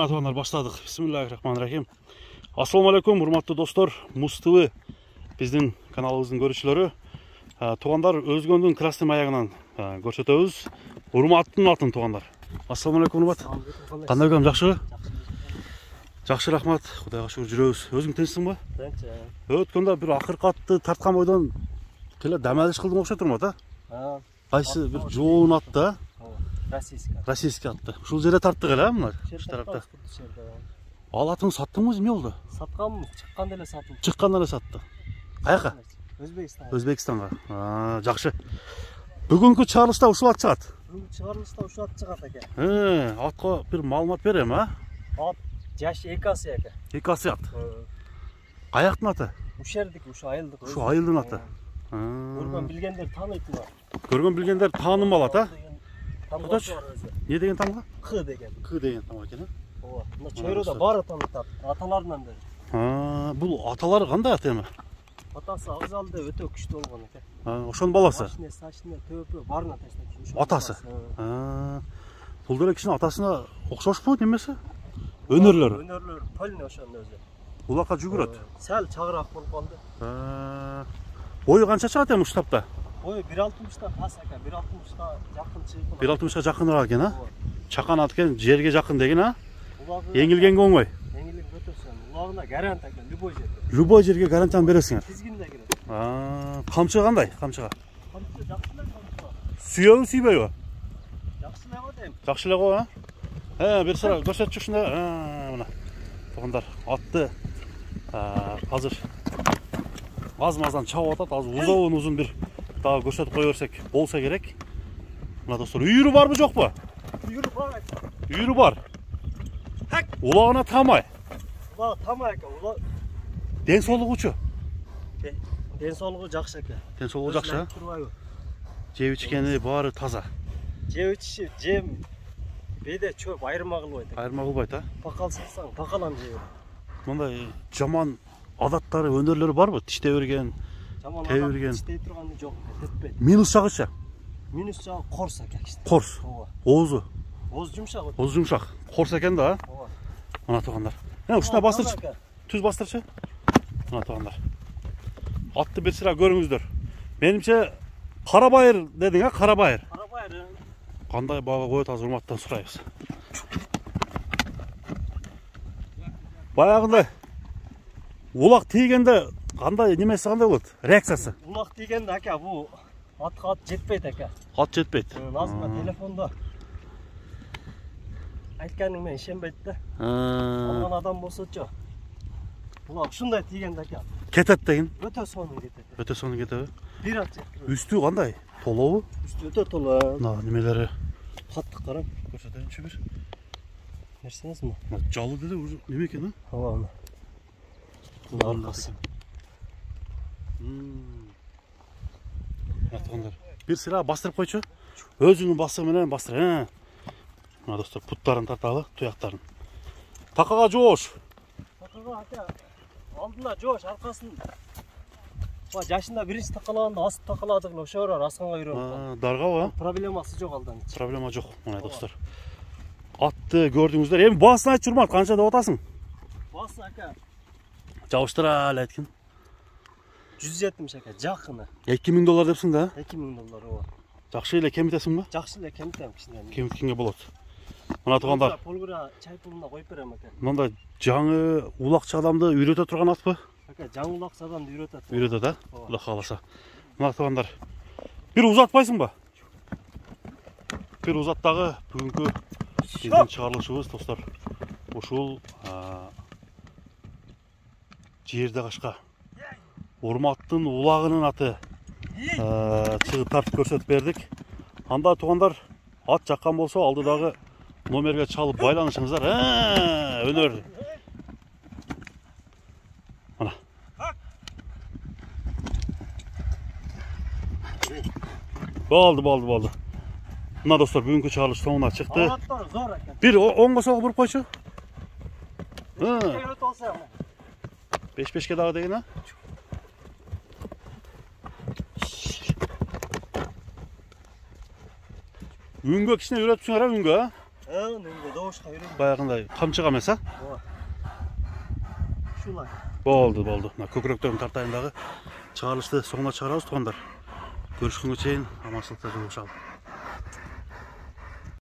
Аталар баштадық. Бисмиллахиррахманиррахим. Ассалаумалейкум, урматтуу достор. Муз ТВ биздин каналыбыздын көрүүчүлөрү. Туугандар, өзгөндүн красный маягынан көрсөтөбүз. Урматтын атын туугандар. Ассалаумалейкум, урмат. Кандай келем, жакшыбы? Жакшы, рахмат. Кудайга шүгүр, жүрөбүз. Өзүң тынчсыңбы? Тынч. Өткөндө бир акыркы атты тарткан бойдон келе дамалыш кылдың окшоп турмат, а? Кайсы бир жоон атты, Российский атты. Ушул жерде тарттык эле, мына тарапта. Ал атын саттыңбы, эмне болду? Сатканмын, чыкканда эле сатылды. Чыкканда эле сатты. Каяка? Өзбекстанга. Жакшы. Бүгүнкү чыгарылышта ушул ат чыгат. Бүгүнкү чыгарылышта ушул ат чыгат экен. Атка бир маалымат берем, а? Ат жаш 2 асы экен. 2 асы ат. Каяктын аты? Ушердик, ушу айылдык. Ушу айылдын аты. Көргөн билгендер тааныйтын бар. Көргөн билгендер таанымал ат, а? Кудачы. Не деген тамга? К деген. К деген тамга экен, а? Ооба. Мына чөйрөдө баары таанытат. Аталарынан бери. Бул аталары кандай ат эми? Атасы агзалды өтө күчтүү болгон экен. Ошонун баласы. Сачына, төпү баарына таштап. Атасы. Бул деле кишинин атасына окшошпу немеси? Өнөрлөрү. Өнөрлөр полный ошонун өзү. Улакка жүгүрөт. Сәл чагыраак болуп калды. Бою канча чыгат эми ушул таапта? Бою 1.60 тас экен, 1.60 жакын чыйып. 1.60 жакыныраак экен, а? Чакан ат экен, жерге жакын деген, а? Эңилгенге оңой. Эңилик өтөсүн. Улагына гарант экен, любой жерге. Любой жерге гарантияны бересиңер. Тизгинде кирет. Камчы кандай? Камчыга? Камчы жакшы эле камчы. Сүйөбү, сүйбөйбү? Жакшы эле го дейм. Жакшы эле го, а? Бир сыра көрсөтчү ушунда. Мына. Туугандар, атты азыр аз-маздан чабып атат. Азыр узун бир дагы көрсөтүп кое берсек болсо керек. Мына достор, үйүрү барбы жокпу? Үйүрү бар. Үйүрү бар. Улагына тамай. Улаг тамай экен. Улаг ден соолугучу? Ден соолугу жакшы экен. Ден соолугу жакшы, жеп ичкени баары таза. Жеп ичиши, жем беде чөп айырма кылбайт. Айырма кылбайт, а? Пакал сатсаң, пакалан жей бер. Мындай жаман адаттары, өнөрлөрү барбы? Тиштей берген, тей берген. Тиштей турганы жок, тетпейт. Минус жагычы? Минус жагы корс экен. Корс. Ооба. Оозу. Ооз жумшак. Оозу жумшак. Корс экен да, а? Ооба. Мына туугандар. Ушуна бастырчы. Түз бастырчы. Мына туугандар. Атты бир сыра көрүңүздөр. Менимче Карабайыр дедиң, а? Карабайыр. Карабайыр. Кандай баба коет, азыр урматтан сурайбыз. Баягындай улак тийгенде кандай немеси кандай болот? Реакциясы? Улак тийгенде ака бу атка ат жетпейт ака. Ат жетпейт. Азыркы телефондо айтканың менен ишенбейт да. Алган адам болсочу. Улак ушундай тийгенде ака. Кетет деген? Өтө сонун кетет. Өтө сонун кетеби? Бир ат жетпейт. Үстү кандай? Толобу? Үстү өтө толо. Мына немелери Каттык карам. көрсөтөйүнчү бир. Нерсеңизби? Мына жалы деди, неме экен, а? Ооба. Мына аркасы. Атгандар. Бир сыра бастырып койчу. Өзүнүн басы менен бастыр. Мына достор, путтарын тарталы, туяктарын. Такага жоош. Такага ака. Алдына жоош, аркасын. Ба жашында биринчи такалаганда аст такаладык эле ошо расканга үйрөнүп. Даргабы? Проблемасы жок алдан. Проблема жок, мына достор. Атты көрдүңүздөр. Эми баасын айтчы, урмат, канча деп атасың? Басы ака. Жабыштыра эле айткын. 170 ака, жакыны. $2000 депсиң да? $2000 ооба. Жакшы эле кемитесиңби? Жакшы эле кемитем кичине. Кемиткенге болот. Мына туугандар. Полгура чай пулуна коюп берем ака. Мындай жаңы улакчы адамды үйрөтө турган атпы? Ака, жаңы улакчы адамды үйрөтөт. Үйрөтөт, а? Кудай кааласа. Мына туугандар. Бир узатпайсыңбы? Бир узаттагы бүгүнкү биздин чыгарылышыбыз достор. Ушул жерде кашка урматтын улагынын аты чыгып тартып көрсөтүп бердик. Анда туугандар, ат жаккан болсо алдыдагы номерге чалып байланышыңыздар. Өнөр. Мына. Болду. Мына достор, бүгүнкү чыгарылыш соңуна чыкты. Аттар зор экен. Бир оңго солго буруп койчу. 5-5ке дагы деген, а? Үнгө кичине үйрөтүпсүңөр, а, үнгө, а? Önünde doğuşqa үйрендім. Баягындай камчыга эмес, а? Шулай. Болду. Мына көкүрөктөрүн тартайын дагы. Чыгарылышты соңуна чыгарабыз туугандар. Көрүшкөнгө чейин аманчылыкта жолугушалы.